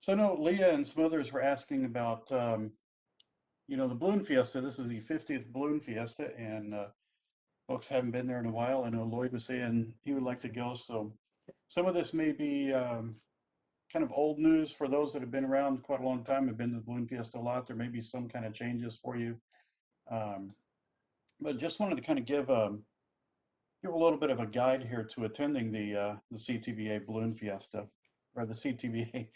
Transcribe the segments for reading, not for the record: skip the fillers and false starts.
So I know Leah and some others were asking about, the Balloon Fiesta. This is the 50th Balloon Fiesta, and folks haven't been there in a while. I know Lloyd was saying he would like to go, so some of this may be kind of old news for those that have been around quite a long time, have been to the Balloon Fiesta a lot. There may be some kind of changes for you, um, but just wanted to kind of give a little bit of a guide here to attending the CTBA Balloon Fiesta, or the CTBA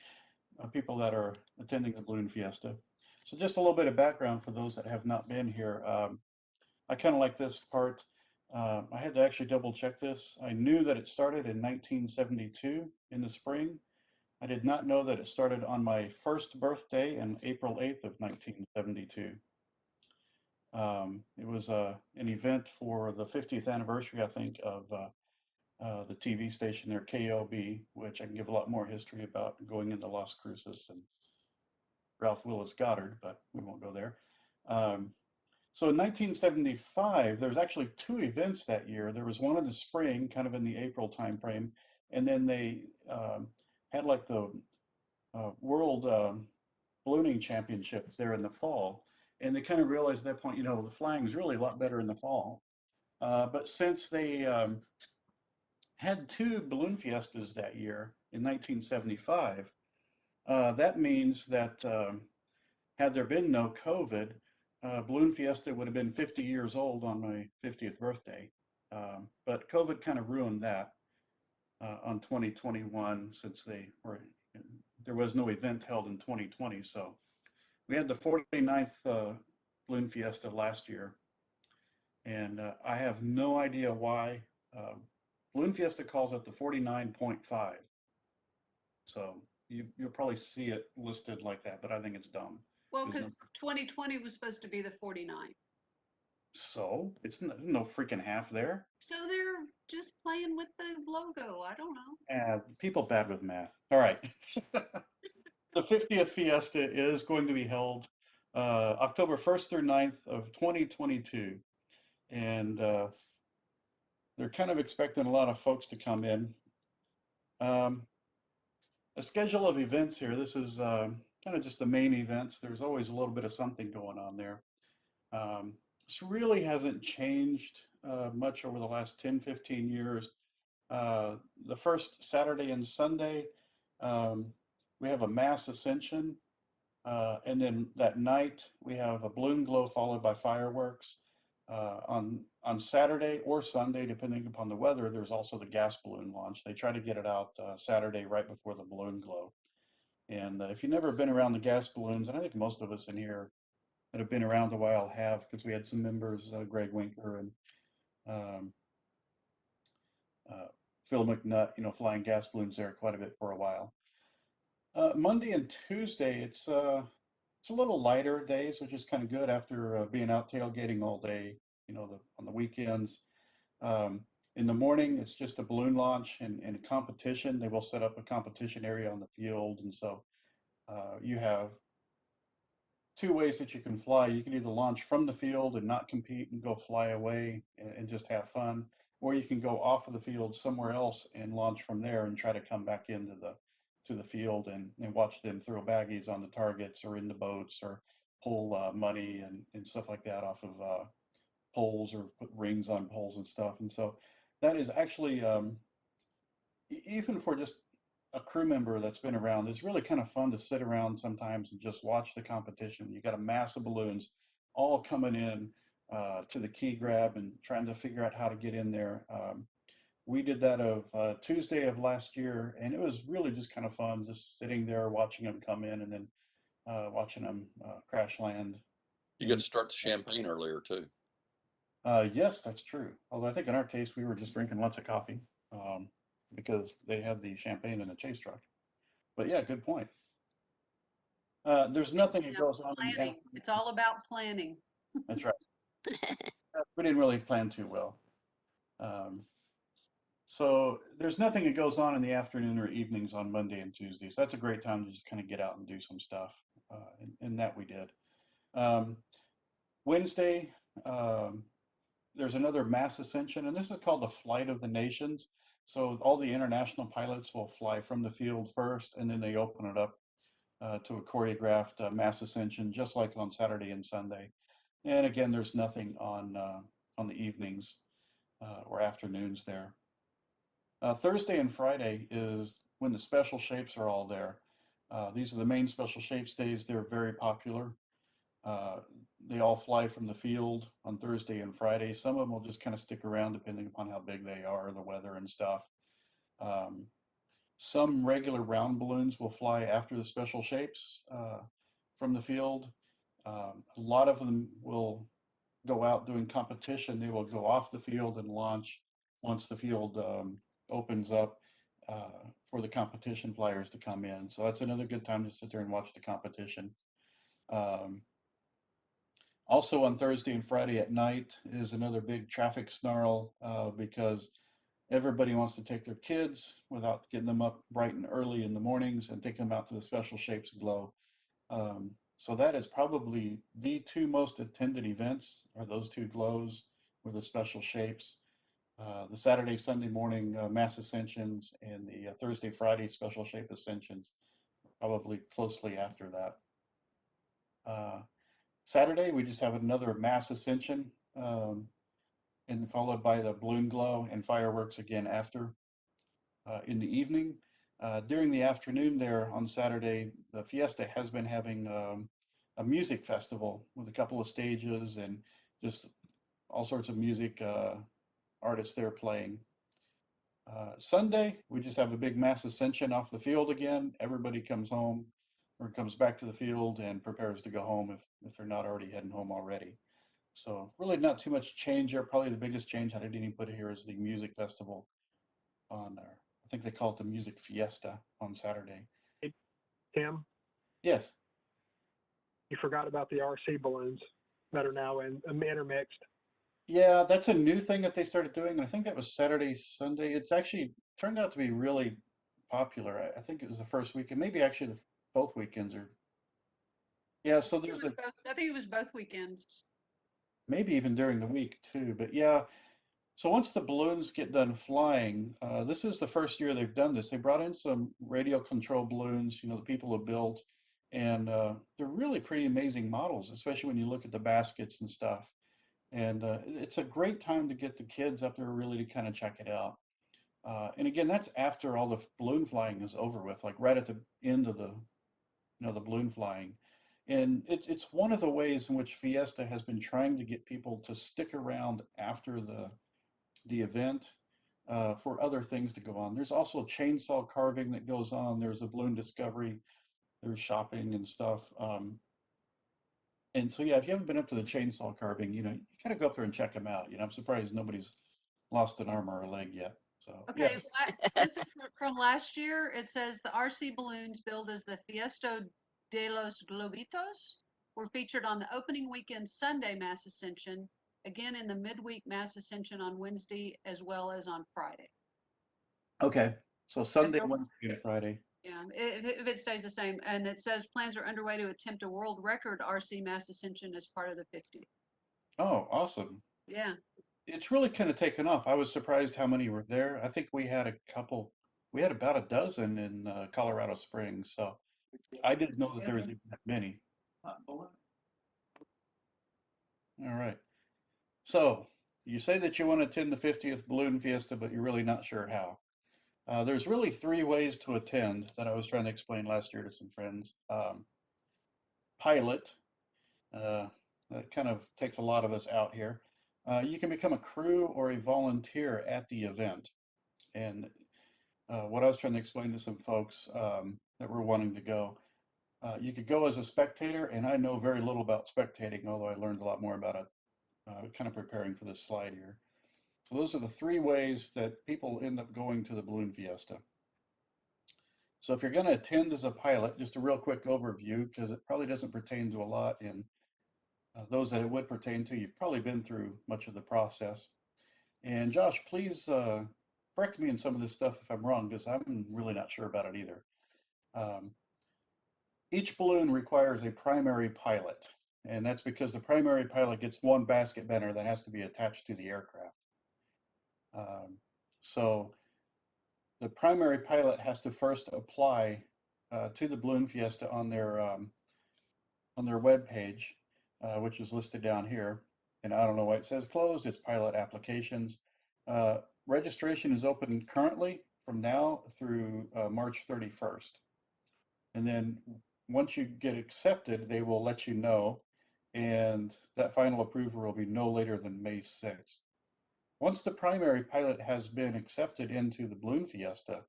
people that are attending the Balloon Fiesta. So just a little bit of background for those that have not been here. I kind of like this part. I had to actually double check this. I knew that it started in 1972 in the spring. I did not know that it started on my first birthday on April 8th of 1972. It was an event for the 50th anniversary, I think, of the TV station there, KOB, which I can give a lot more history about going into Las Cruces and Ralph Willis Goddard, but we won't go there. Um, so in 1975, there was actually two events that year. There was one in the spring, kind of in the April timeframe, and then they had like the World Ballooning Championships there in the fall. And they kind of realized at that point, the flying is really a lot better in the fall. But since they had two balloon fiestas that year in 1975, that means that had there been no COVID, Balloon Fiesta would have been 50 years old on my 50th birthday. But COVID kind of ruined that on 2021 since there was no event held in 2020. So we had the 49th Balloon Fiesta last year, and I have no idea why. Balloon Fiesta calls it the 49.5. So you'll probably see it listed like that, but I think it's dumb. Well, There's no, because 2020 was supposed to be the 49. so it's no freaking half there. So they're just playing with the logo. I don't know. People bad with math. All right. The 50th Fiesta is going to be held October 1st through 9th of 2022. And they're kind of expecting a lot of folks to come in. Um, a schedule of events here. This is kind of just the main events. There's always a little bit of something going on there. This really hasn't changed much over the last 10, 15 years. Uh, the first Saturday and Sunday, um, we have a mass ascension. And then that night, we have a balloon glow followed by fireworks. On Saturday or Sunday, depending upon the weather, there's also the gas balloon launch. They try to get it out Saturday right before the balloon glow. And if you've never been around the gas balloons, and I think most of us in here that have been around a while have, because we had some members, Greg Winker and um, uh, Phil McNutt, flying gas balloons there quite a bit for a while. Monday and Tuesday, it's a little lighter days, which is kind of good after being out tailgating all day, on the weekends. Um, in the morning, it's just a balloon launch and a competition. They will set up a competition area on the field. And so you have two ways that you can fly. You can either launch from the field and not compete and go fly away and just have fun, or you can go off of the field somewhere else and launch from there and try to come back into the field and watch them throw baggies on the targets or in the boats or pull money and stuff like that off of poles or put rings on poles and stuff. And so that is actually even for just a crew member that's been around, it's really kind of fun to sit around sometimes and just watch the competition. You got a mass of balloons all coming in to the key grab and trying to figure out how to get in there. We did that of Tuesday of last year, and it was really just kind of fun, just sitting there watching them come in and then watching them crash land. You get to start the champagne earlier too. Yes, that's true. Although I think in our case, we were just drinking lots of coffee because they had the champagne in the chase truck. But yeah, good point. There's nothing that goes on in the Planning. It's all about planning. That's right. We didn't really plan too well. So there's nothing that goes on in the afternoon or evenings on Monday and Tuesdays. That's a great time to just kind of get out and do some stuff. And that we did. Wednesday, there's another mass ascension, and this is called the Flight of the Nations. So all the international pilots will fly from the field first, and then they open it up to a choreographed mass ascension, just like on Saturday and Sunday. And again, there's nothing on the evenings or afternoons there. Thursday and Friday is when the special shapes are all there. These are the main special shapes days. They're very popular. Uh, they all fly from the field on Thursday and Friday. Some of them will just kind of stick around depending upon how big they are, the weather and stuff. Um, some regular round balloons will fly after the special shapes from the field. A lot of them will go out doing competition. They will go off the field and launch once the field opens up for the competition flyers to come in. So that's another good time to sit there and watch the competition. Um, Also on Thursday and Friday at night is another big traffic snarl because everybody wants to take their kids without getting them up bright and early in the mornings and take them out to the Special Shapes Glow. So that is probably the two most attended events are those two glows with the special shapes. The Saturday, Sunday morning mass ascensions and the Thursday, Friday special shape ascensions probably closely after that. Saturday, we just have another mass ascension and followed by the balloon glow and fireworks again after in the evening. During the afternoon there on Saturday, the Fiesta has been having a music festival with a couple of stages and just all sorts of music artists there playing. Sunday, we just have a big mass ascension off the field again. Everybody comes home or comes back to the field and prepares to go home if they're not already heading home already. So really not too much change here. Probably the biggest change that I didn't even put here is the music festival on there. I think they call it the Music Fiesta on Saturday. Hey, Tim, Yes. you forgot about the RC balloons that are now intermixed. Yeah, that's a new thing that they started doing. And I think that was Saturday, Sunday. It's actually turned out to be really popular. I think it was the first weekend, maybe actually both weekends are. Yeah, so there's a I think it was both weekends. maybe even during the week too. But yeah, so once the balloons get done flying, this is the first year they've done this. They brought in some radio control balloons, the people have built, and they're really pretty amazing models, especially when you look at the baskets and stuff. And it's a great time to get the kids up there really to kind of check it out. And again, that's after all the balloon flying is over with, like right at the end of the balloon flying. And it's one of the ways in which Fiesta has been trying to get people to stick around after the event for other things to go on. There's also chainsaw carving that goes on. There's a balloon discovery. There's shopping and stuff. And so, yeah, if you haven't been up to the chainsaw carving, you gotta go up there and check them out. I'm surprised nobody's lost an arm or a leg yet. So, yeah. Okay, this is from last year. It says the RC balloons billed as the Fiesta de los Globitos were featured on the opening weekend Sunday Mass Ascension, again in the midweek Mass Ascension on Wednesday, as well as on Friday. Okay. So Sunday, Wednesday, and Friday. Yeah, if it stays the same. And it says plans are underway to attempt a world record RC Mass Ascension as part of the 50. Oh, awesome. Yeah. It's really kind of taken off. I was surprised how many were there. I think we had about a dozen in Colorado Springs. So I didn't know that there was even that many. All right. So you say that you want to attend the 50th Balloon Fiesta, but you're really not sure how. There's really three ways to attend that I was trying to explain last year to some friends. Pilot, that kind of takes a lot of us out here. You can become a crew or a volunteer at the event. And what I was trying to explain to some folks that were wanting to go, you could go as a spectator, and I know very little about spectating, although I learned a lot more about it kind of preparing for this slide here. So those are the three ways that people end up going to the Balloon Fiesta. So if you're going to attend as a pilot, just a real quick overview, because it probably doesn't pertain to a lot, and those that it would pertain to, you've probably been through much of the process. And Josh, please correct me in some of this stuff if I'm wrong, because I'm really not sure about it either. Each balloon requires a primary pilot, and that's because the primary pilot gets one basket banner that has to be attached to the aircraft. So the primary pilot has to first apply to the Balloon Fiesta on their web page, which is listed down here. And I don't know why it says closed. It's pilot applications. Registration is open currently from now through March 31st. And then once you get accepted, they will let you know, and that final approval will be no later than May 6th. Once the primary pilot has been accepted into the Balloon Fiesta,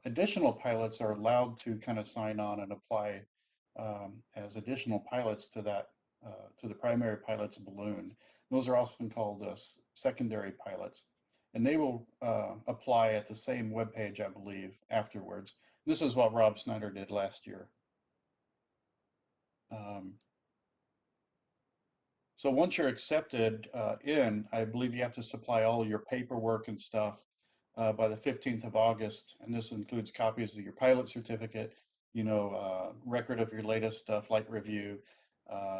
additional pilots are allowed to kind of sign on and apply as additional pilots to to the primary pilot's balloon. Those are often called secondary pilots, and they will apply at the same webpage, I believe, afterwards. This is what Rob Snyder did last year. So once you're accepted I believe you have to supply all your paperwork and stuff by the 15th of August, and this includes copies of your pilot certificate, record of your latest flight review,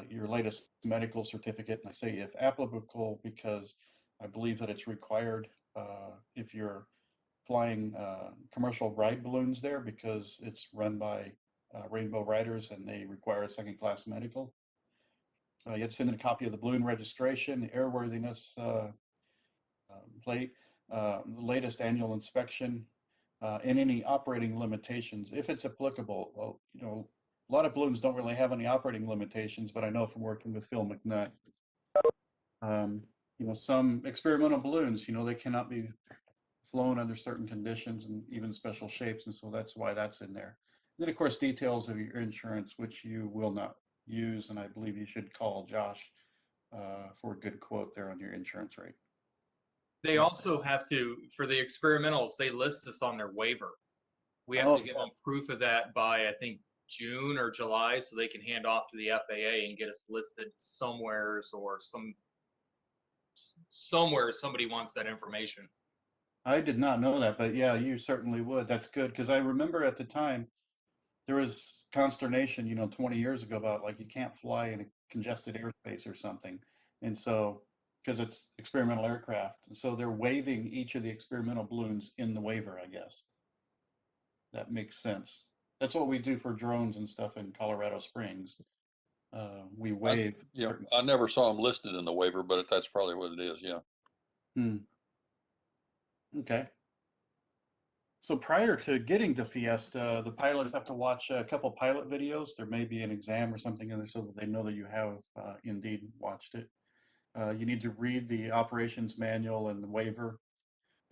your latest medical certificate, and I say if applicable because I believe that it's required if you're flying commercial ride balloons there because it's run by Rainbow Riders and they require a second-class medical. You have to send in a copy of the balloon registration, the airworthiness plate, the latest annual inspection, and any operating limitations, if it's applicable. Well, a lot of balloons don't really have any operating limitations, but I know from working with Phil McNutt, some experimental balloons, they cannot be flown under certain conditions and even special shapes, and so that's why that's in there. And then, of course, details of your insurance, which you will not use, and I believe you should call Josh for a good quote there on your insurance rate. They also have to, for the experimentals, they list this on their waiver. We have to give them proof of that by, I think, June or July, so they can hand off to the FAA and get us listed somewheres or somewhere somebody wants that information. I did not know that, but yeah, you certainly would. That's good, because I remember at the time there was consternation, 20 years ago about like you can't fly in a congested airspace or something. And so, because it's experimental aircraft. And so they're waiving each of the experimental balloons in the waiver, I guess. That makes sense. That's what we do for drones and stuff in Colorado Springs. We waive. I never saw them listed in the waiver, but that's probably what it is. Yeah. Okay. So prior to getting to Fiesta, the pilots have to watch a couple pilot videos. There may be an exam or something in there so that they know that you have indeed watched it. You need to read the operations manual and the waiver.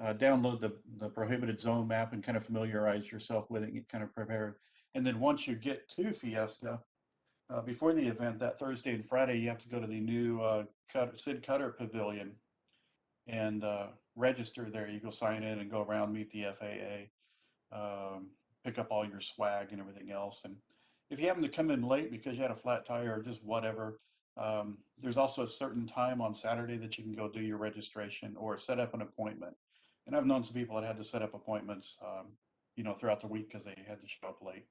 Download the prohibited zone map and kind of familiarize yourself with it and get kind of prepared. And then once you get to Fiesta, before the event, that Thursday and Friday, you have to go to the new Sid Cutter Pavilion and register there. You go sign in and go around, meet the FAA, pick up all your swag and everything else. And if you happen to come in late because you had a flat tire or just whatever, there's also a certain time on Saturday that you can go do your registration or set up an appointment. And I've known some people that had to set up appointments, throughout the week because they had to show up late.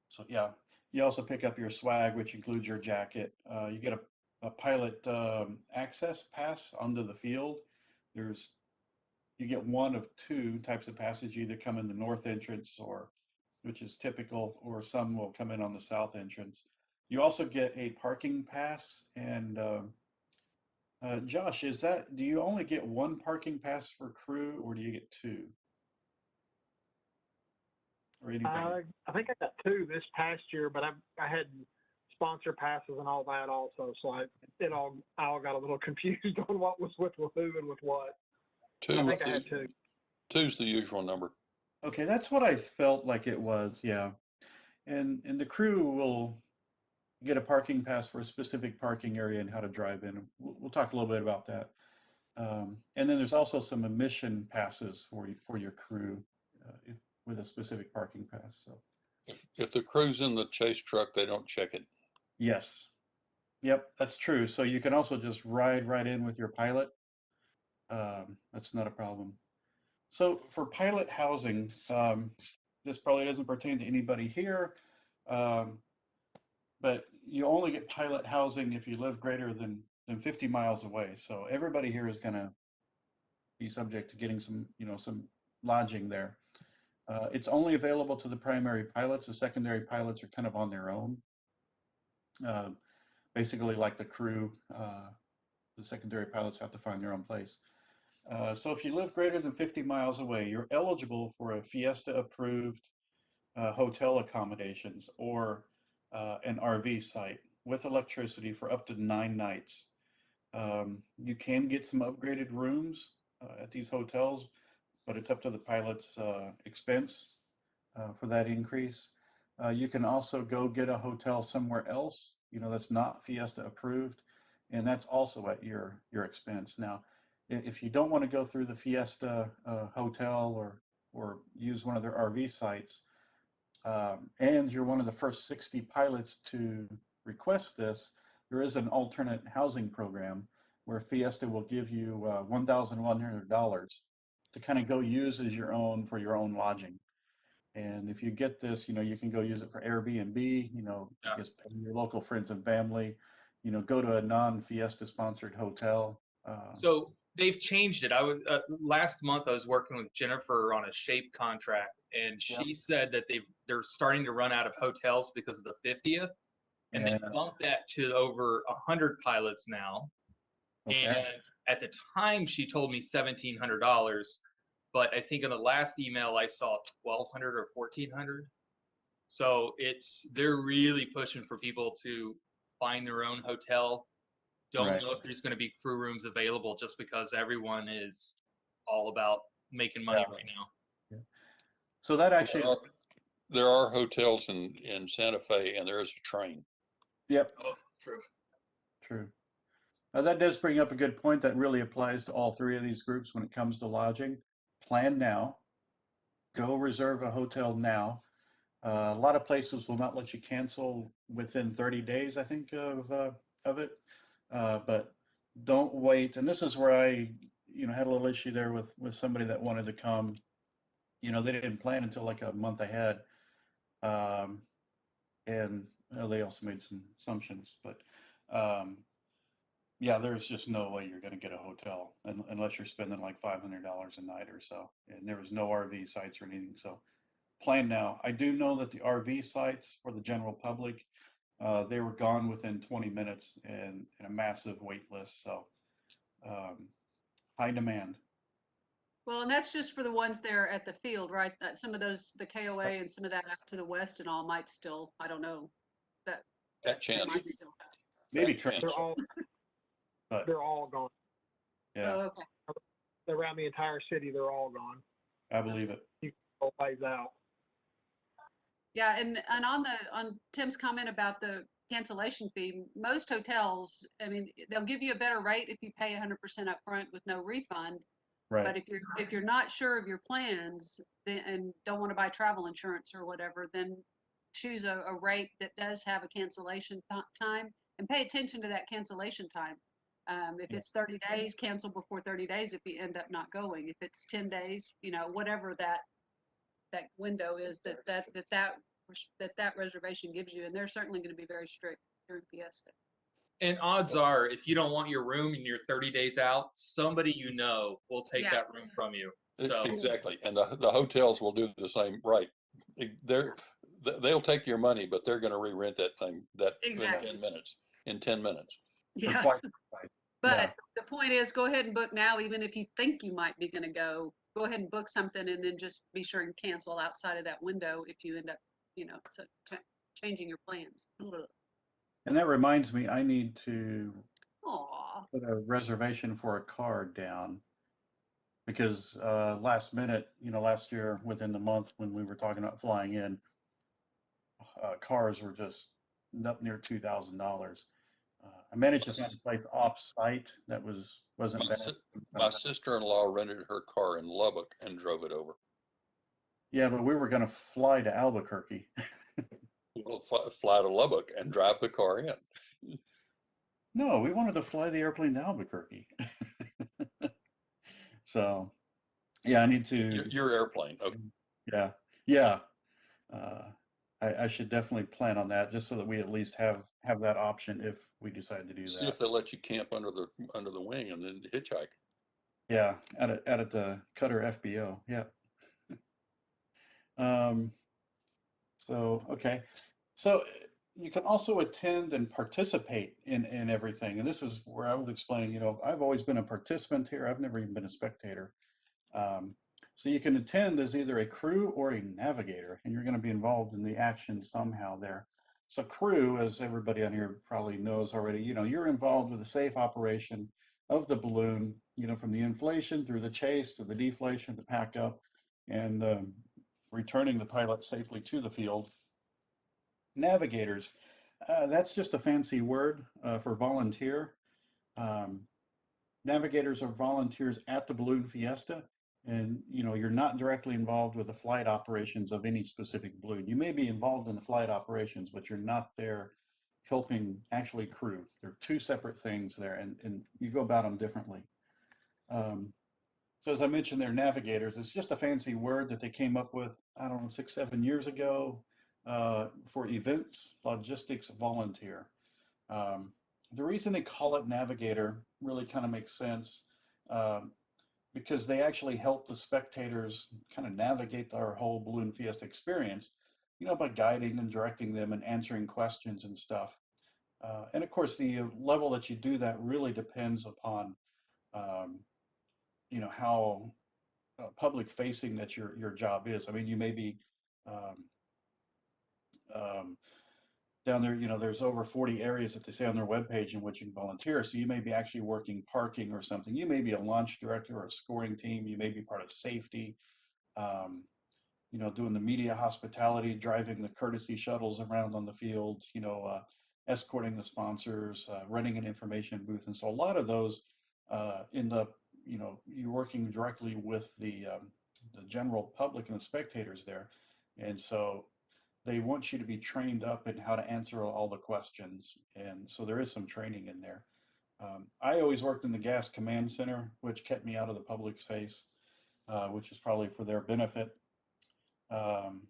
So yeah, you also pick up your swag, which includes your jacket. You get a pilot access pass onto the field. You get one of two types of passage. You either come in the north entrance, which is typical, or some will come in on the south entrance. You also get a parking pass. And Josh, do you only get one parking pass for crew, or do you get two? Or anybody? I think I got two this past year, but I had sponsor passes and all that also, so I all got a little confused on what was with who and with what. I think I had two. Two's the usual number. Okay, that's what I felt like it was, yeah. And the crew will get a parking pass for a specific parking area and how to drive in. We'll talk a little bit about that. And then there's also some emission passes for your crew with a specific parking pass. So if the crew's in the chase truck, they don't check it. yes, yep, that's true. So you can also just ride right in with your pilot. That's not a problem. So for pilot housing, this probably doesn't pertain to anybody here, but you only get pilot housing if you live greater than 50 miles away. So everybody here is going to be subject to getting some lodging there. It's only available to the primary pilots. The secondary pilots are kind of on their own. Basically like the crew, the secondary pilots have to find their own place. So if you live greater than 50 miles away, you're eligible for a Fiesta approved hotel accommodations or an RV site with electricity for up to 9 nights. You can get some upgraded rooms at these hotels, but it's up to the pilot's expense for that increase. You can also go get a hotel somewhere else, that's not Fiesta approved, and that's also at your expense. Now, if you don't want to go through the Fiesta hotel or use one of their RV sites, and you're one of the first 60 pilots to request this, there is an alternate housing program where Fiesta will give you $1,100 to kind of go use as your own for your own lodging. And if you get this, you can go use it for Airbnb, Yeah. just pay your local friends and family, go to a non-Fiesta sponsored hotel. So they've changed it. I was last month I was working with Jennifer on a shape contract, and she said that they're starting to run out of hotels because of the 50th, and they bumped that to over 100 pilots now. Okay. And at the time, she told me $1,700, but I think in the last email I saw 1,200 or 1,400. So they're really pushing for people to find their own hotel. Don't Right. know if there's going to be crew rooms available just because everyone is all about making money right now. Yeah. So that actually, there are hotels in Santa Fe, and there is a train. Yep. Oh, true. True. That does bring up a good point that really applies to all three of these groups when it comes to lodging. Plan now. Go reserve a hotel now. A lot of places will not let you cancel within 30 days, I think, of it. But don't wait. And this is where I, had a little issue there with somebody that wanted to come. They didn't plan until like a month ahead. And they also made some assumptions. But yeah, there's just no way you're going to get a hotel unless you're spending like $500 a night or so. And there was no RV sites or anything. So plan now. I do know that the RV sites for the general public, they were gone within 20 minutes and a massive wait list. So high demand. Well, and that's just for the ones there at the field, right? Some of those, the KOA and some of that out to the west and all might still, I don't know, that chance. might still have. Maybe chance. They're all gone. Yeah. Oh, okay. Around the entire city, they're all gone. I believe it. You can go plays out. Yeah, and on Tim's comment about the cancellation fee, most hotels, I mean, they'll give you a better rate if you pay 100% up front with no refund. Right. But if you're not sure of your plans and don't want to buy travel insurance or whatever, then choose a rate that does have a cancellation time and pay attention to that cancellation time. If it's 30 days, cancel before 30 days if you end up not going. If it's 10 days, whatever that window is that reservation gives you, and they're certainly going to be very strict during Fiesta. And odds are, if you don't want your room and you're 30 days out, somebody will take that room from you. So exactly, and the hotels will do the same. Right, they'll take your money, but they're going to re-rent that thing Exactly. in 10 minutes. Yeah. But the point is, go ahead and book now, even if you think you might be going to go. Go ahead and book something, and then just be sure and cancel outside of that window if you end up, changing your plans. And that reminds me, I need to Aw. put a reservation for a car down because last minute, last year within the month when we were talking about flying in, cars were just up near $2,000. I managed to find a place off-site that wasn't bad. My sister-in-law rented her car in Lubbock and drove it over. Yeah, but we were going to fly to Albuquerque. We'll fly to Lubbock and drive the car in. No, we wanted to fly the airplane to Albuquerque. So, yeah, I need to. Your airplane. Okay. Yeah, yeah. I should definitely plan on that just so that we at least have that option if we decide to do that. See if they'll let you camp under the wing and then hitchhike. Yeah, at the Cutter FBO. Yeah. Um, okay. So you can also attend and participate in everything. And this is where I was explaining, I've always been a participant here. I've never even been a spectator. Um, so you can attend as either a crew or a navigator, and you're going to be involved in the action somehow there. So crew, as everybody on here probably knows already, you're involved with the safe operation of the balloon, from the inflation through the chase to the deflation, the pack up, and returning the pilot safely to the field. Navigators, that's just a fancy word for volunteer. Um, Navigators are volunteers at the Balloon Fiesta, and you're not directly involved with the flight operations of any specific balloon. You may be involved in the flight operations, but you're not there helping actually crew. They're two separate things there, and you go about them differently. So as I mentioned, they're navigators. It's just a fancy word that they came up with, I don't know, 6, 7 years ago for events, logistics, volunteer. Um, the reason they call it navigator really kind of makes sense um, because they actually help the spectators kind of navigate our whole Balloon Fiesta experience, by guiding and directing them and answering questions and stuff. And of course, the level that you do that really depends upon, um, how public facing that your job is. I mean, you may be um, um, down there, there's over 40 areas that they say on their webpage in which you can volunteer. So you may be actually working parking or something. You may be a launch director or a scoring team. You may be part of safety, um, doing the media hospitality, driving the courtesy shuttles around on the field, escorting the sponsors, running an information booth. And so a lot of those end up, you're working directly with the general public and the spectators there. And so they want you to be trained up in how to answer all the questions. And so there is some training in there. I always worked in the gas command center, which kept me out of the public's face, which is probably for their benefit. And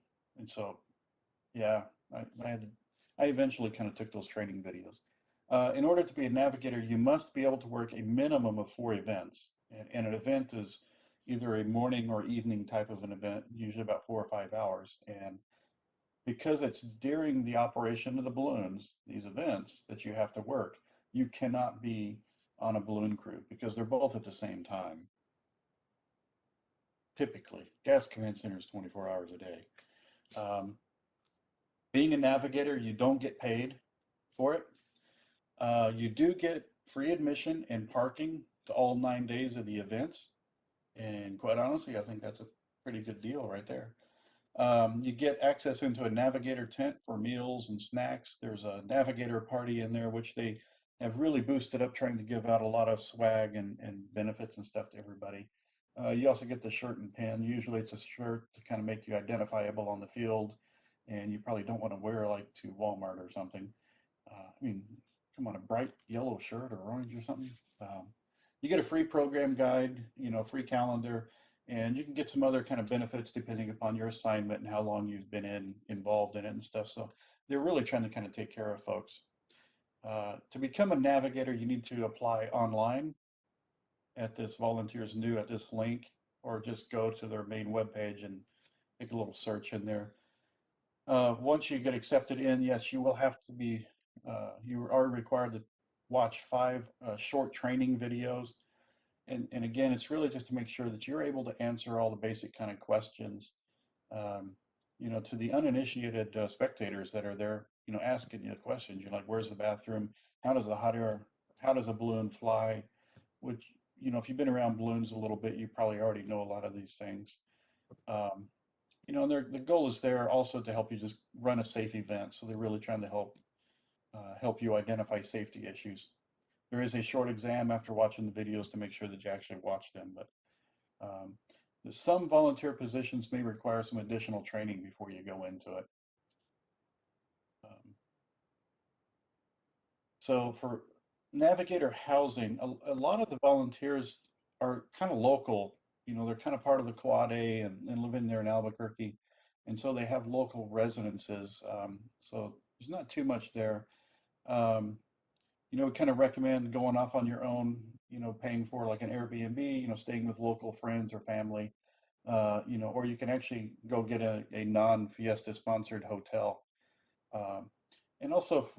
so, yeah, I eventually kind of took those training videos. In order to be a navigator, you must be able to work a minimum of 4 events. And an event is either a morning or evening type of an event, usually about 4 or 5 hours. And because it's during the operation of the balloons, these events, that you have to work, you cannot be on a balloon crew because they're both at the same time. Typically, gas command center is 24 hours a day. Being a navigator, you don't get paid for it. You do get free admission and parking to all 9 days of the events. And quite honestly, I think that's a pretty good deal right there. You get access into a navigator tent for meals and snacks. There's a navigator party in there, which they have really boosted up, trying to give out a lot of swag and benefits and stuff to everybody. You also get the shirt and pin. Usually it's a shirt to kind of make you identifiable on the field, and you probably don't want to wear like to Walmart or something. I mean, come on, a bright yellow shirt or orange or something. You get a free program guide, free calendar, and you can get some other kind of benefits depending upon your assignment and how long you've been involved in it and stuff. So they're really trying to kind of take care of folks. To become a navigator, you need to apply online at this Volunteers New at this link, or just go to their main webpage and make a little search in there. Once you get accepted in, yes, you will have to be, you are required to watch 5 short training videos. And again, it's really just to make sure that you're able to answer all the basic kind of questions, to the uninitiated spectators that are there, asking you questions. You're like, where's the bathroom? How does the hot air, how does a balloon fly? Which, if you've been around balloons a little bit, you probably already know a lot of these things. And the goal is there also to help you just run a safe event. So they're really trying to help you identify safety issues. There is a short exam after watching the videos to make sure that you actually watch them. But some volunteer positions may require some additional training before you go into it. So for Navigator Housing, a lot of the volunteers are kind of local. They're kind of part of the Quad A and live in there in Albuquerque. And so they have local residences. So there's not too much there. We kind of recommend going off on your own, paying for like an Airbnb, staying with local friends or family. or you can actually go get a non-Fiesta sponsored hotel. Um, and also,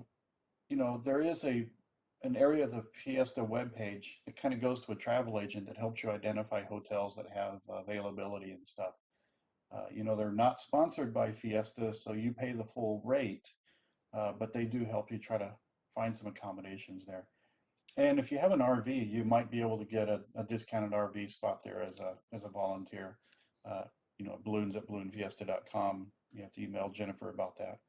there is an area of the Fiesta webpage. It kind of goes to a travel agent that helps you identify hotels that have availability and stuff. They're not sponsored by Fiesta, so you pay the full rate, but they do help you try to find some accommodations there. And if you have an RV, you might be able to get a discounted RV spot there as a volunteer. Balloons at balloonfiesta.com. You have to email Jennifer about that.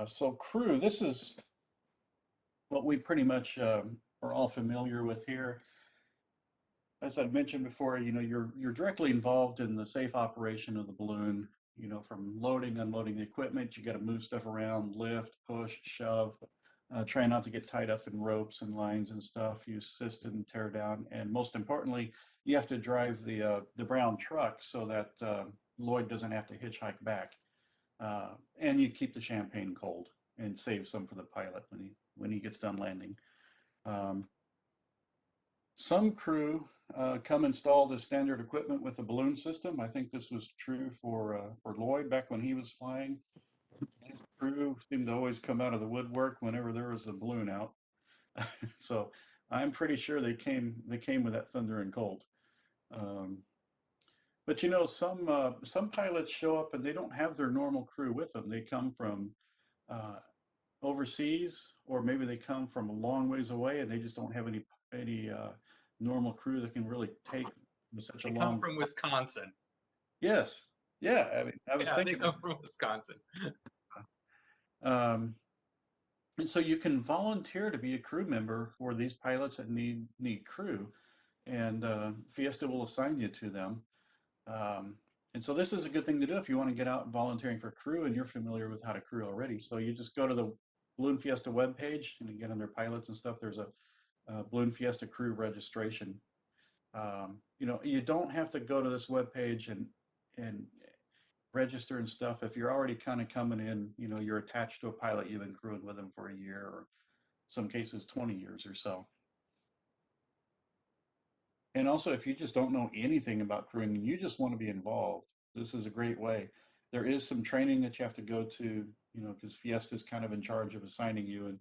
So crew, this is what we pretty much are all familiar with here. As I mentioned before, you're directly involved in the safe operation of the balloon. From loading, unloading the equipment, you got to move stuff around, lift, push, shove. Try not to get tied up in ropes and lines and stuff. You assist and tear down, and most importantly, you have to drive the brown truck so that Lloyd doesn't have to hitchhike back. And you keep the champagne cold and save some for the pilot when he gets done landing. Some crew come installed as standard equipment with the balloon system. I think this was true for Lloyd back when he was flying. His crew seemed to always come out of the woodwork whenever there was a balloon out. So I'm pretty sure they came with that thunder and cold. But some pilots show up and they don't have their normal crew with them. They come from overseas, or maybe they come from a long ways away and they just don't have any normal crew that can really take such a They long. come from Wisconsin. Yes, yeah. I mean, I was Yeah, thinking. they come from Wisconsin. And so you can volunteer to be a crew member for these pilots that need crew, and Fiesta will assign you to them. And so this is a good thing to do if you want to get out volunteering for crew and you're familiar with how to crew already. So you just go to the Balloon Fiesta webpage, and again, under pilots and stuff, there's a Balloon Fiesta crew registration. You don't have to go to this webpage and register and stuff. If you're already kind of coming in, you're attached to a pilot, you've been crewing with them for a year, or some cases 20 years or so. And also, if you just don't know anything about crewing and you just want to be involved, this is a great way. There is some training that you have to go to, because Fiesta is kind of in charge of assigning you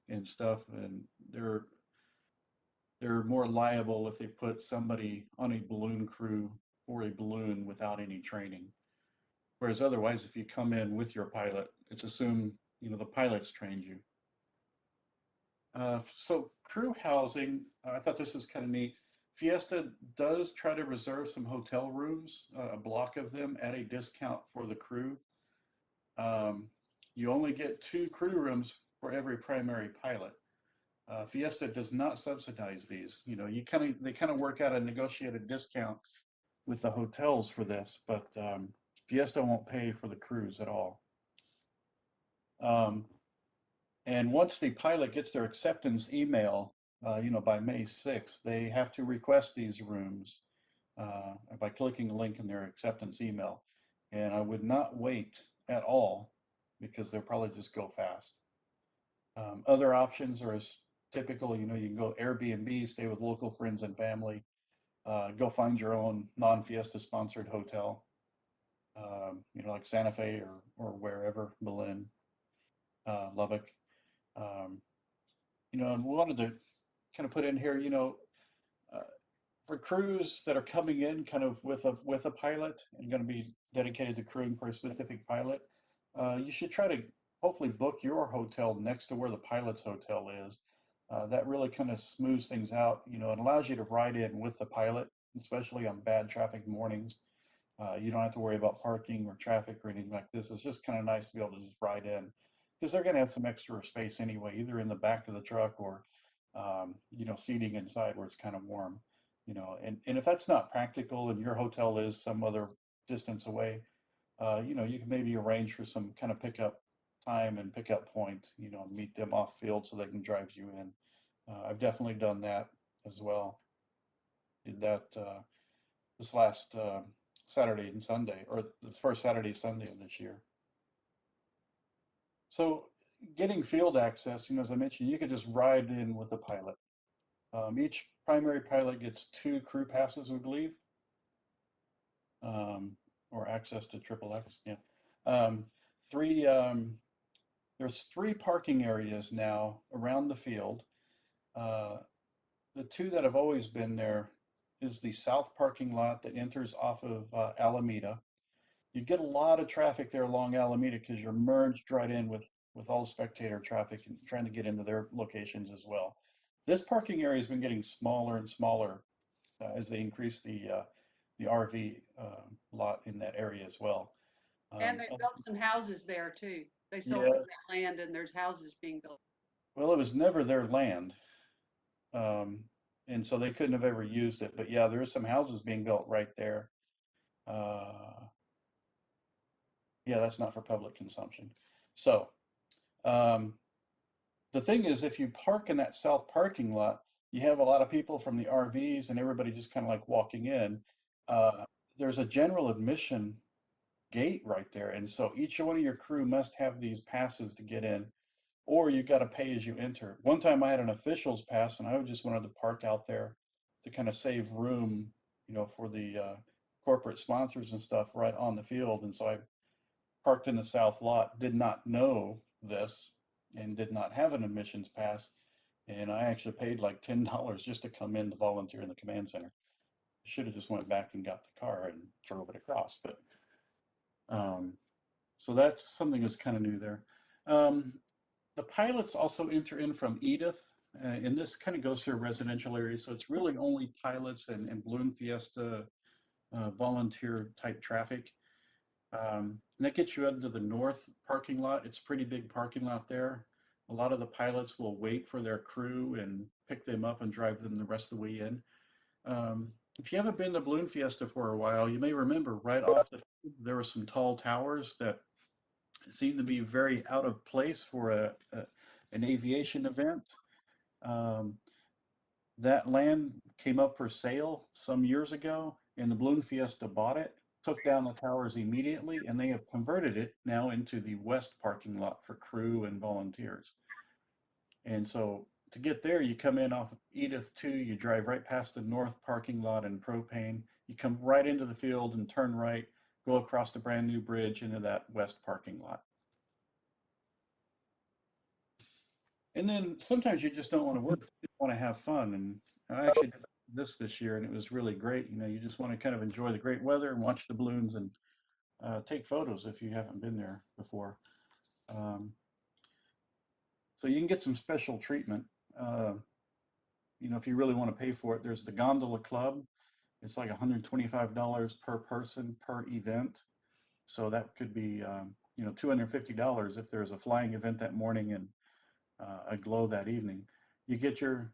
and stuff, and they're more liable if they put somebody on a balloon crew for a balloon without any training. Whereas otherwise, if you come in with your pilot, it's assumed the pilot's trained you. So crew housing, I thought this was kind of neat. Fiesta does try to reserve some hotel rooms, a block of them at a discount for the crew. You only get 2 crew rooms for every primary pilot. Fiesta does not subsidize these. They kind of work out a negotiated discount with the hotels for this, but Fiesta won't pay for the crews at all. And once the pilot gets their acceptance email, by May 6th, they have to request these rooms by clicking a link in their acceptance email. And I would not wait at all, because they'll probably just go fast. Other options are as typical. You can go Airbnb, stay with local friends and family, go find your own non-Fiesta sponsored hotel, like Santa Fe or wherever, Berlin, Lubbock. And we wanted to kind of put in here, uh, for crews that are coming in kind of with a pilot and going to be dedicated to crewing for a specific pilot, you should try to hopefully book your hotel next to where the pilot's hotel is. That really kind of smooths things out, and allows you to ride in with the pilot, especially on bad traffic mornings. You don't have to worry about parking or traffic or anything like this. It's just kind of nice to be able to just ride in, because they're going to have some extra space anyway, either in the back of the truck or, seating inside where it's kind of warm. And if that's not practical and your hotel is some other distance away, you can maybe arrange for some kind of pickup time and pickup point, meet them off field so they can drive you in. I've definitely done that as well. Did that this last Saturday and Sunday, or this first Saturday, Sunday of this year. So getting field access, as I mentioned, you could just ride in with the pilot. Each primary pilot gets 2 crew passes, we believe. or access to triple X. Yeah. Three, there's 3 parking areas now around the field. The 2 that have always been there is the south parking lot that enters off of Alameda. You get a lot of traffic there along Alameda because you're merged right in with all the spectator traffic and trying to get into their locations as well. This parking area has been getting smaller and smaller as they increase the RV lot in that area as well. And they built some houses there too. They sold Yeah, some of that land and there's houses being built. well, it was never their land, and so they couldn't have ever used it. But yeah, there is some houses being built right there. Uh, yeah, that's not for public consumption. So um, the thing is, if you park in that south parking lot, you have a lot of people from the RVs and everybody just kind of like walking in. Uh, there's a general admission gate right there, and so each one of your crew must have these passes to get in, or you got to pay as you enter. One time I had an officials pass, and I just wanted to park out there to kind of save room, for the corporate sponsors and stuff right on the field, and so I parked in the south lot, did not know this, and did not have an admissions pass. And I actually paid like $10 just to come in to volunteer in the command center. Should have just went back and got the car and drove it across. But so that's something that's kind of new there. The pilots also enter in from Edith, and this kind of goes through a residential area. So it's really only pilots and Balloon Fiesta volunteer type traffic. And that gets you into the north parking lot. It's a pretty big parking lot there. A lot of the pilots will wait for their crew and pick them up and drive them the rest of the way in. If you haven't been to Balloon Fiesta for a while, you may remember right off the field, there were some tall towers that seemed to be very out of place for an aviation event. Um, that land came up for sale some years ago, and the Balloon Fiesta bought it, took down the towers immediately, and they have converted it now into the west parking lot for crew and volunteers. And so to get there, you come in off Edith 2, you drive right past the north parking lot and propane, you come right into the field and turn right, go across the brand new bridge into that west parking lot. And then sometimes you just don't want to work, you just want to have fun. And I actually did this year, and it was really great. You just want to kind of enjoy the great weather and watch the balloons and take photos if you haven't been there before. Um, so you can get some special treatment. If you really want to pay for it, there's the Gondola Club. It's like $125 per person per event. So that could be, $250 if there's a flying event that morning and a glow that evening. You get your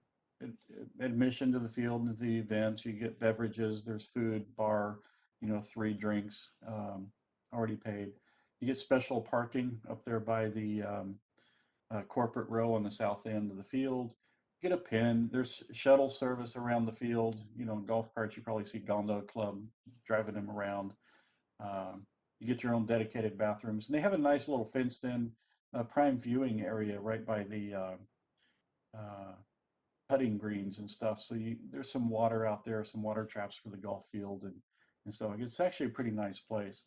admission to the field and the events. You get beverages. There's food, bar, 3 drinks already paid. You get special parking up there by the corporate row on the south end of the field. Get a pin. There's shuttle service around the field. Golf carts, you probably see Gondola Club driving them around. You get your own dedicated bathrooms. And they have a nice little fenced-in prime viewing area right by the putting greens and stuff. So there's some water out there, some water traps for the golf field. And so it's actually a pretty nice place.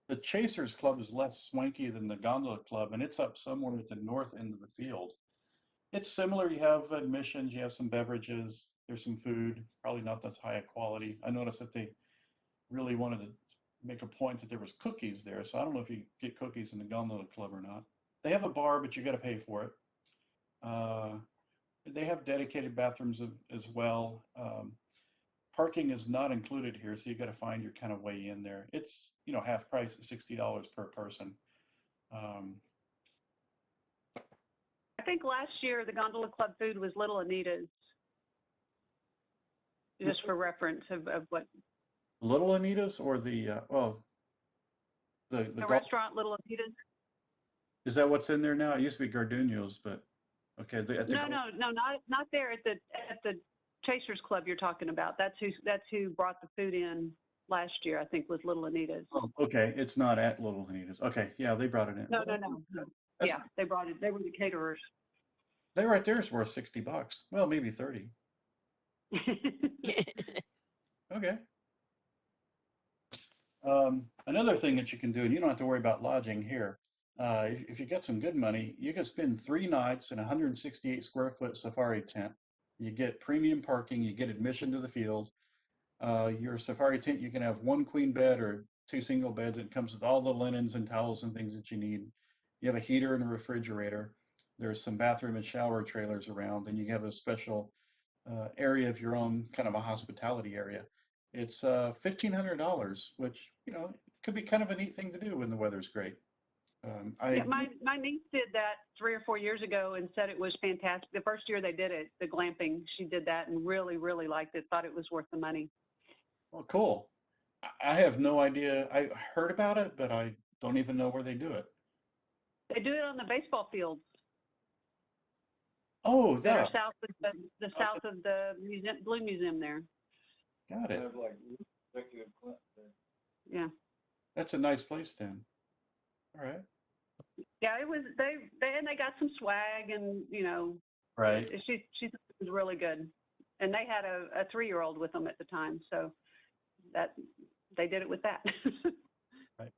The Chasers Club is less swanky than the Gondola Club, and it's up somewhere at the north end of the field. It's similar. You have admissions, you have some beverages, there's some food, probably not as high a quality. I noticed that they really wanted to make a point that there was cookies there, so I don't know if you get cookies in the Gondola Club or not. They have a bar, but you got to pay for it. They have dedicated bathrooms as well. Parking is not included here, so you got to find your kind of way in there. It's half price at $60 per person. I think last year the Gondola Club food was Little Anita's. Just for reference of what Little Anita's or the the restaurant Little Anita's. Is that what's in there now? It used to be Gardunios, but okay. No, not there at the Chasers Club you're talking about. That's who brought the food in last year. I think was Little Anita's. Oh, okay, it's not at Little Anita's. Okay, yeah, they brought it in. No. Yeah, they brought it. They were the caterers. They right there is worth $60. Well, maybe 30. Okay. Another thing that you can do, and you don't have to worry about lodging here. If you get some good money, you can spend 3 nights in a 168 square foot safari tent. You get premium parking, you get admission to the field. Your safari tent, you can have one queen bed or two single beds. It comes with all the linens and towels and things that you need. You have a heater and a refrigerator. There's some bathroom and shower trailers around, and you have a special area of your own, kind of a hospitality area. It's $1,500, which could be kind of a neat thing to do when the weather's great. Yeah, my niece did that 3 or 4 years ago and said it was fantastic. The first year they did it, the glamping, she did that and really, really liked it. Thought it was worth the money. Well, cool. I have no idea. I heard about it, but I don't even know where they do it. They do it on the baseball fields Oh, that yeah, are south of the south of the museum, Blue Museum there. got it. Yeah. That's a nice place then. All right. Yeah, it was they got some swag and Right. she was really good. And they had a 3-year-old with them at the time, so that they did it with that. Right.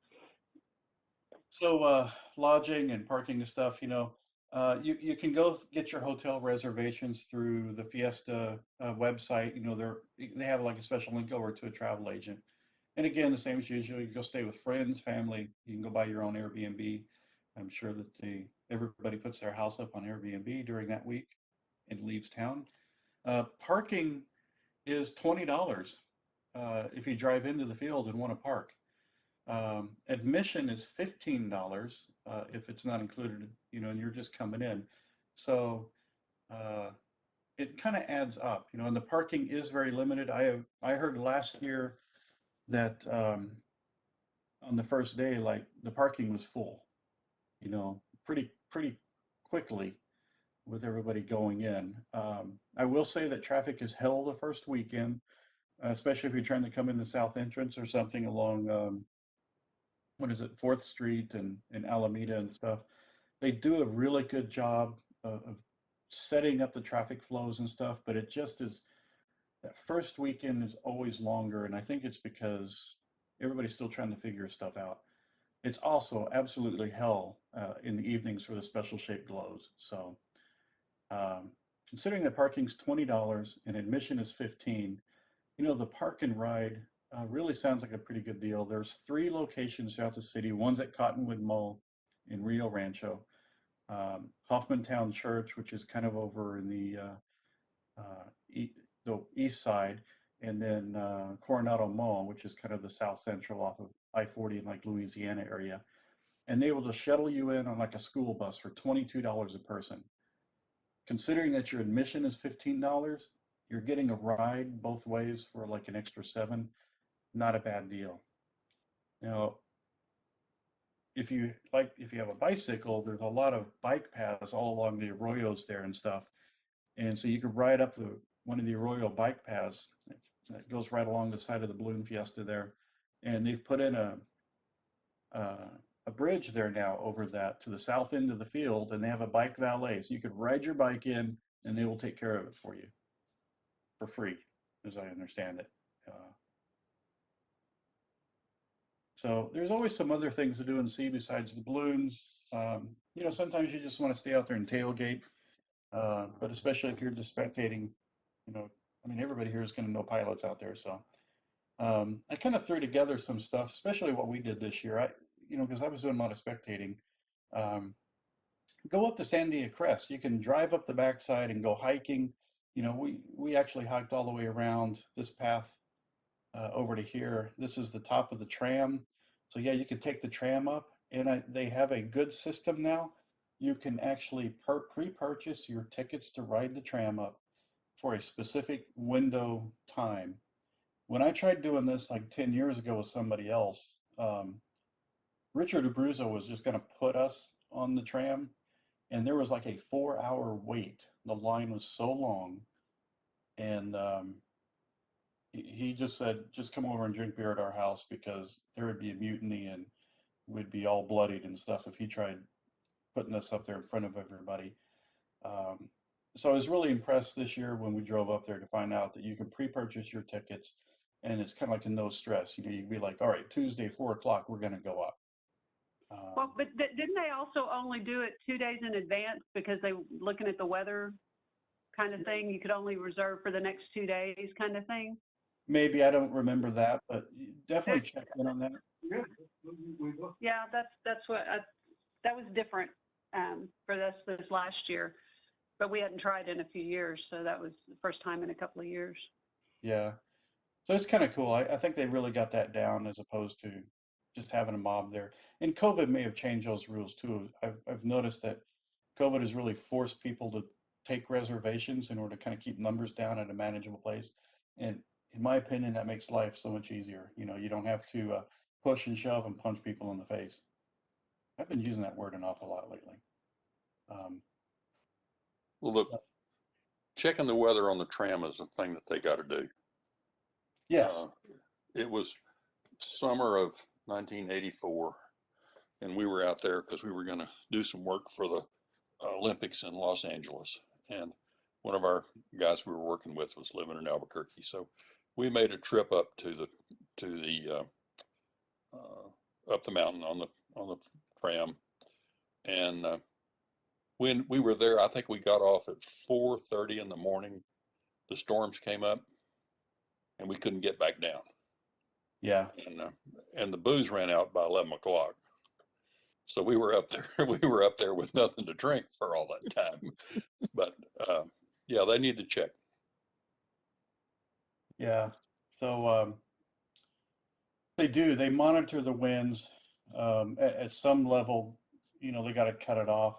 So lodging and parking and stuff, you can go get your hotel reservations through the Fiesta website. They have like a special link over to a travel agent. And again, the same as usual, you go stay with friends, family. You can go buy your own Airbnb. I'm sure that everybody puts their house up on Airbnb during that week and leaves town. Parking is $20 if you drive into the field and want to park. Admission is $15 if it's not included, and you're just coming in. So it kind of adds up, and the parking is very limited. I heard last year that on the first day, like the parking was full, pretty quickly with everybody going in. I will say that traffic is hell the first weekend, especially if you're trying to come in the south entrance or something along, what is it, 4th Street and Alameda and stuff. They do a really good job of setting up the traffic flows and stuff, but it just is, that first weekend is always longer, and I think it's because everybody's still trying to figure stuff out. It's also absolutely hell in the evenings for the special shaped glows. So um, considering that parking's $20 and admission is $15, the park and ride really sounds like a pretty good deal. There's 3 locations throughout the city. One's at Cottonwood Mall in Rio Rancho, Hoffmantown Church, which is kind of over in the east side, and then Coronado Mall, which is kind of the south central off of I-40 in like Louisiana area. And they will just shuttle you in on like a school bus for $22 a person. Considering that your admission is $15, you're getting a ride both ways for like an extra 7. Not a bad deal. Now, if you have a bicycle, there's a lot of bike paths all along the arroyos there and stuff. And so you could ride up one of the arroyo bike paths that goes right along the side of the Balloon Fiesta there. And they've put in a bridge there now over that to the south end of the field, and they have a bike valet. So you could ride your bike in, and they will take care of it for you for free, as I understand it. So there's always some other things to do and see besides the balloons. Sometimes you just want to stay out there and tailgate, but especially if you're just spectating, everybody here is going to know pilots out there. So I kind of threw together some stuff, especially what we did this year. Because I was doing a lot of spectating. Go up the Sandia Crest. You can drive up the backside and go hiking. We actually hiked all the way around this path over to here. This is the top of the tram. So yeah, you can take the tram up, and they have a good system now. You can actually pre-purchase your tickets to ride the tram up for a specific window time. When I tried doing this like 10 years ago with somebody else, Richard Abruzzo was just going to put us on the tram, and there was like a 4-hour wait. The line was so long, and he just said, just come over and drink beer at our house because there would be a mutiny and we'd be all bloodied and stuff if he tried putting us up there in front of everybody. So I was really impressed this year when we drove up there to find out that you can pre-purchase your tickets. and it's kind of like a no stress. You know, you'd be like, all right, Tuesday, 4 o'clock, we're going to go up. Well, but didn't they also only do it 2 days in advance because they looking at the weather kind of thing? You could only reserve for the next 2 days kind of thing? Maybe, I don't remember that, but definitely check in on that. Yeah, that's what, that was different for this last year. But we hadn't tried in a few years, so that was the first time in a couple of years. Yeah. So it's kind of cool. I think they really got that down as opposed to just having a mob there. And COVID may have changed those rules too. I've noticed that COVID has really forced people to take reservations in order to kind of keep numbers down at a manageable place. And in my opinion, that makes life so much easier. You know, you don't have to push and shove and punch people in the face. I've been using that word an awful lot lately. Well, look, checking the weather on the tram is a thing that they got to do. Yes. It was summer of 1984, and we were out there because we were going to do some work for the Olympics in Los Angeles. And one of our guys we were working with was living in Albuquerque, so we made a trip up to the up the mountain on the tram. And when we were there, I think we got off at 4:30 in the morning. The storms came up, and we couldn't get back down. Yeah. And the booze ran out by 11 o'clock. So we were up there. We were up there with nothing to drink for all that time. But yeah, they need to check. Yeah. So they do. They monitor the winds at some level. You know, they got to cut it off.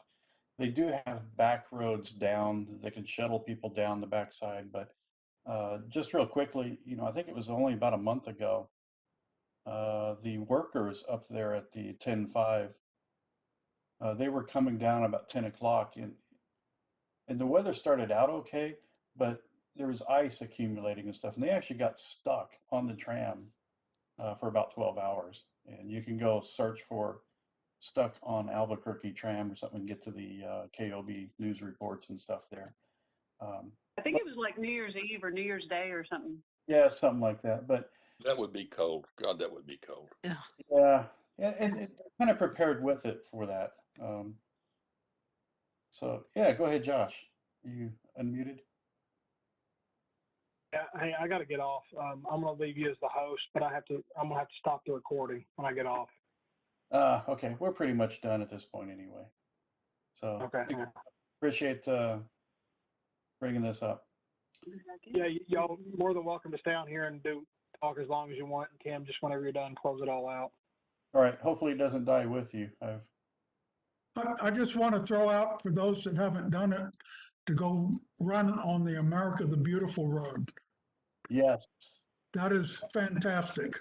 They do have back roads down. They can shuttle people down the backside. But just real quickly, you know, I think it was only about a month ago. The workers up there at the 10-5, they were coming down about 10 o'clock, and the weather started out okay, but there was ice accumulating and stuff, and they actually got stuck on the tram for about 12 hours. And you can go search for stuck on Albuquerque tram or something and get to the KOB news reports and stuff there. I think it was like New Year's Eve or New Year's Day or something. Yeah, something like that. But that would be cold. God, that would be cold. Yeah, and kind of prepared with it for that. So yeah, go ahead, Josh. You unmuted? Yeah, hey, I got to get off. I'm going to leave you as the host, but I'm going to have to stop the recording when I get off. Okay, we're pretty much done at this point anyway. So Okay. appreciate bringing this up. Yeah, y'all more than welcome to stay on here and talk as long as you want. And Kim, just whenever you're done, close it all out. All right. Hopefully it doesn't die with you. I just want to throw out for those that haven't done it to go run on the America the Beautiful Road. Yes. That is fantastic.